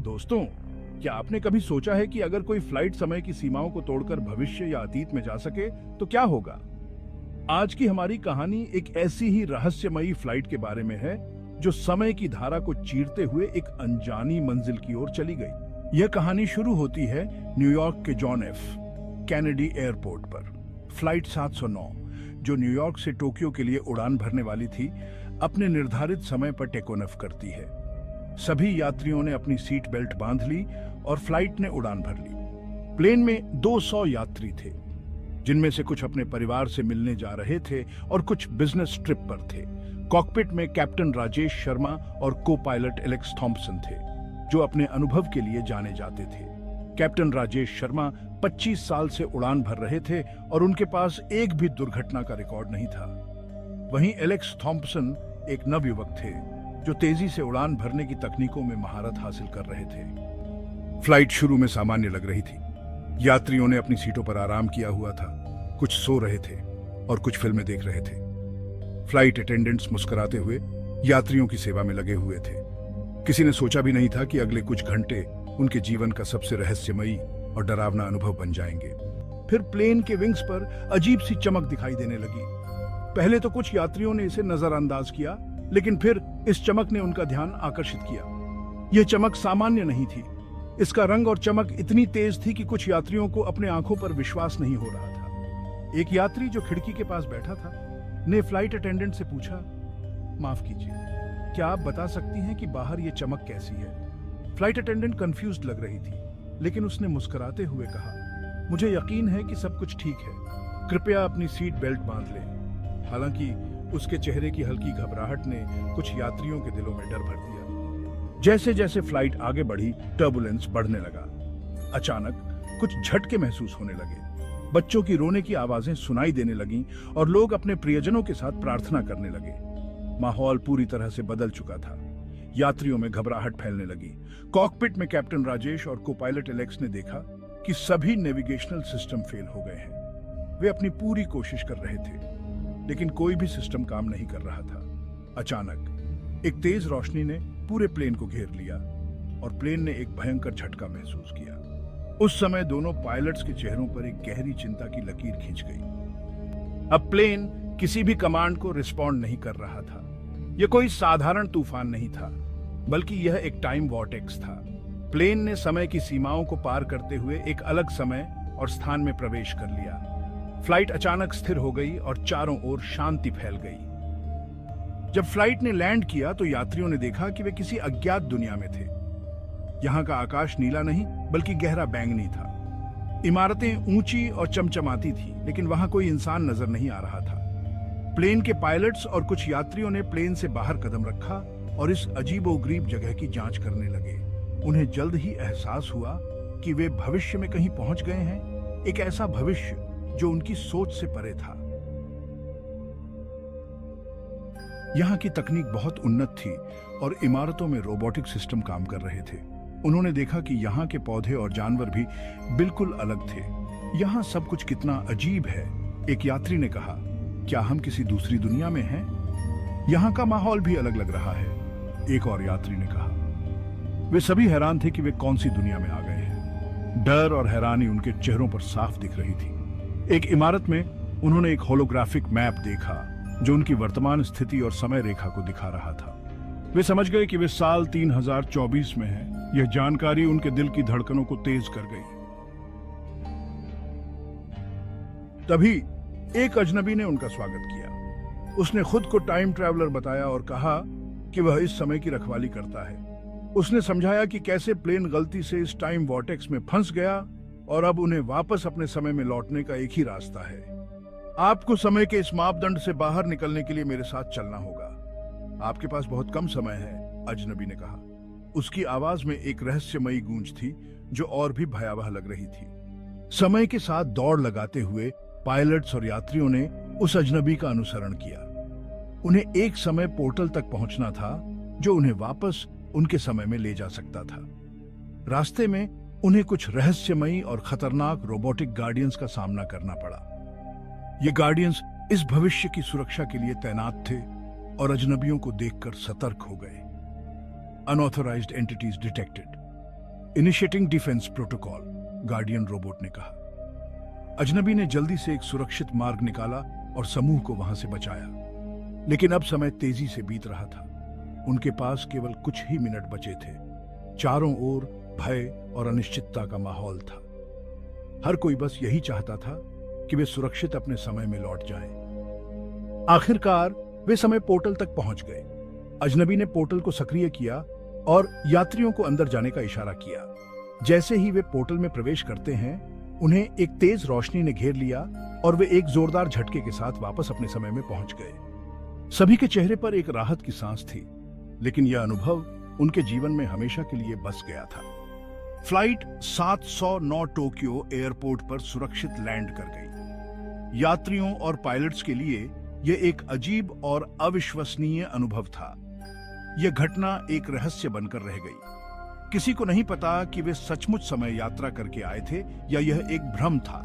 दोस्तों, क्या आपने कभी सोचा है कि अगर कोई फ्लाइट समय की सीमाओं को तोड़कर भविष्य या अतीत में जा सके तो क्या होगा? आज की हमारी कहानी एक ऐसी ही रहस्यमयी फ्लाइट के बारे में है जो समय की धारा को चीरते हुए एक अनजानी मंजिल की ओर चली गई। यह कहानी शुरू होती है न्यूयॉर्क के जॉन एफ कैनेडी एयरपोर्ट पर। फ्लाइट 709 जो न्यूयॉर्क से टोक्यो के लिए उड़ान भरने वाली थी, अपने निर्धारित समय पर टेक ऑफ करती है। सभी यात्रियों ने अपनी सीट बेल्ट बांध ली और फ्लाइट ने उड़ान भर ली। प्लेन में 200 यात्री थे, जिनमें से कुछ अपने परिवार से मिलने जा रहे थे और कुछ बिजनेस ट्रिप पर थे। कॉकपिट में कैप्टन राजेश शर्मा और को पायलट एलेक्स थॉम्पसन थे, जो अपने अनुभव के लिए जाने जाते थे। कैप्टन राजेश शर्मा 25 साल से उड़ान भर रहे थे और उनके पास एक भी दुर्घटना का रिकॉर्ड नहीं था। वहीं एलेक्स थॉम्पसन एक नवयुवक थे जो तेजी से उड़ान भरने की तकनीकों में महारत हासिल कर रहे थे। फ्लाइट शुरू में सामान्य लग रही थी। यात्रियों ने अपनी सीटों पर आराम किया हुआ था, कुछ सो रहे थे और कुछ फिल्में देख रहे थे। फ्लाइट अटेंडेंट्स मुस्कुराते हुए यात्रियों की सेवा में लगे हुए थे। किसी ने सोचा भी नहीं था कि अगले कुछ घंटे उनके जीवन का सबसे रहस्यमयी और डरावना अनुभव बन जाएंगे। फिर प्लेन के विंग्स पर अजीब सी चमक दिखाई देने लगी। पहले तो कुछ यात्रियों ने इसे नजरअंदाज किया, लेकिन फिर इस चमक ने उनका ध्यान आकर्षित किया। यह चमक सामान्य नहीं थी। इसका रंग और चमक इतनी तेज थी कि कुछ यात्रियों को अपने आंखों पर विश्वास नहीं हो रहा था। एक यात्री जो खिड़की के पास बैठा था ने फ्लाइट अटेंडेंट से पूछा, माफ कीजिए, क्या आप बता सकती हैं कि बाहर ये चमक कैसी है? फ्लाइट अटेंडेंट कंफ्यूज्ड लग रही थी, लेकिन उसने मुस्कुराते हुए कहा, मुझे यकीन है कि सब कुछ ठीक है, कृपया अपनी सीट बेल्ट बांध लें। हालांकि उसके चेहरे की हल्की घबराहट ने कुछ यात्रियों के दिलों में डर भर दिया। जैसे जैसे फ्लाइट आगे बढ़ी, टर्बुलेंस बढ़ने लगा। अचानक कुछ झटके महसूस होने लगे। बच्चों की रोने की आवाजें सुनाई देने लगीं और लोग अपने प्रियजनों के साथ प्रार्थना करने लगे। माहौल पूरी तरह से बदल चुका था। यात्रियों में घबराहट फैलने लगी। कॉकपिट में कैप्टन राजेश और को पायलट एलेक्स ने देखा कि सभी नेविगेशनल सिस्टम फेल हो गए हैं। वे अपनी पूरी कोशिश कर रहे थे, लेकिन कोई भी सिस्टम काम नहीं कर रहा था। अचानक एक तेज रोशनी ने पूरे प्लेन को घेर लिया और प्लेन ने एक भयंकर झटका महसूस किया। उस समय दोनों पायलट्स के चेहरों पर एक गहरी चिंता की लकीर खिंच गई। अब प्लेन किसी भी कमांड को रिस्पॉन्ड नहीं कर रहा था। यह कोई साधारण तूफान नहीं था, बल्कि यह एक टाइम वॉर्टेक्स था। प्लेन ने समय की सीमाओं को पार करते हुए एक अलग समय और स्थान में प्रवेश कर लिया। फ्लाइट अचानक स्थिर हो गई और चारों ओर शांति फैल गई। जब फ्लाइट ने लैंड किया तो यात्रियों ने देखा कि वे किसी अज्ञात दुनिया में थे। यहाँ का आकाश नीला नहीं, बल्कि गहरा बैंगनी था। इमारतें ऊंची और चमचमाती थी, लेकिन वहां कोई इंसान नजर नहीं आ रहा था। प्लेन के पायलट्स और कुछ यात्रियों ने प्लेन से बाहर कदम रखा और इस अजीबोगरीब जगह की जांच करने लगे। उन्हें जल्द ही एहसास हुआ कि वे भविष्य में कहीं पहुंच गए हैं, एक ऐसा भविष्य जो उनकी सोच से परे था। यहाँ की तकनीक बहुत उन्नत थी और इमारतों में रोबोटिक सिस्टम काम कर रहे थे। उन्होंने देखा कि यहाँ के पौधे और जानवर भी बिल्कुल अलग थे। यहाँ सब कुछ कितना अजीब है, एक यात्री ने कहा। क्या हम किसी दूसरी दुनिया में हैं? यहाँ का माहौल भी अलग लग रहा है, एक और यात्री ने कहा। वे सभी हैरान थे कि वे कौन सी दुनिया में आ गए हैं। डर और हैरानी उनके चेहरों पर साफ दिख रही थी। एक इमारत में उन्होंने एक होलोग्राफिक मैप देखा जो उनकी वर्तमान स्थिति और समय रेखा को दिखा रहा था। वे समझ गए कि वे साल 3024 में हैं। यह जानकारी उनके दिल की धड़कनों को तेज कर गई। तभी एक अजनबी ने उनका स्वागत किया। उसने खुद को टाइम ट्रैवलर बताया और कहा कि वह इस समय की रखवाली करता है। उसने समझाया कि कैसे प्लेन गलती से इस टाइम वॉर्टेक्स में फंस गया और अब उन्हें वापस अपने समय में लौटने का एक ही रास्ता है। आपको समय के इस मापदंड से बाहर निकलने के लिए मेरे साथ चलना होगा। आपके पास बहुत कम समय है, अजनबी ने कहा। उसकी आवाज में एक रहस्यमयी गूंज थी जो और भी भयावह लग रही थी। समय के साथ दौड़ लगाते हुए पायलट्स और यात्रियों ने उस अजनबी का अनुसरण किया। उन्हें एक समय पोर्टल तक पहुंचना था जो उन्हें वापस उनके समय में ले जा सकता था। रास्ते में उन्हें कुछ रहस्यमयी और खतरनाक रोबोटिक गार्डियंस का सामना करना पड़ा। ये गार्डियंस इस भविष्य की सुरक्षा के लिए तैनात थे और अजनबियों को देखकर सतर्क हो गए। Unauthorised entities detected. Initiating defence protocol, guardian robot ने कहा। अजनबी ने जल्दी से एक सुरक्षित मार्ग निकाला और समूह को वहां से बचाया। लेकिन अब समय तेजी से बीत रहा था। उनके पास केवल कुछ ही मिनट बचे थे। चारों ओर भय और अनिश्चितता का माहौल था। हर कोई बस यही चाहता था कि वे सुरक्षित अपने समय में लौट जाएं। आखिरकार वे समय पोर्टल तक पहुंच गए। अजनबी ने पोर्टल को सक्रिय किया और यात्रियों को अंदर जाने का इशारा किया। जैसे ही वे पोर्टल में प्रवेश करते हैं, उन्हें एक तेज रोशनी ने घेर लिया और वे एक जोरदार झटके के साथ वापस अपने समय में पहुंच गए। सभी के चेहरे पर एक राहत की सांस थी, लेकिन यह अनुभव उनके जीवन में हमेशा के लिए बस गया था। फ्लाइट 709 टोक्यो एयरपोर्ट पर सुरक्षित लैंड कर गई। यात्रियों और पायलट्स के लिए यह एक अजीब और अविश्वसनीय अनुभव था। यह घटना एक रहस्य बनकर रह गई। किसी को नहीं पता कि वे सचमुच समय यात्रा करके आए थे या यह एक भ्रम था।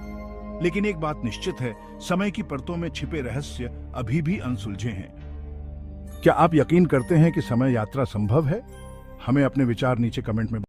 लेकिन एक बात निश्चित है, समय की परतों में छिपे रहस्य अभी भी अनसुलझे हैं। क्या आप यकीन करते हैं कि समय यात्रा संभव है? हमें अपने विचार नीचे कमेंट में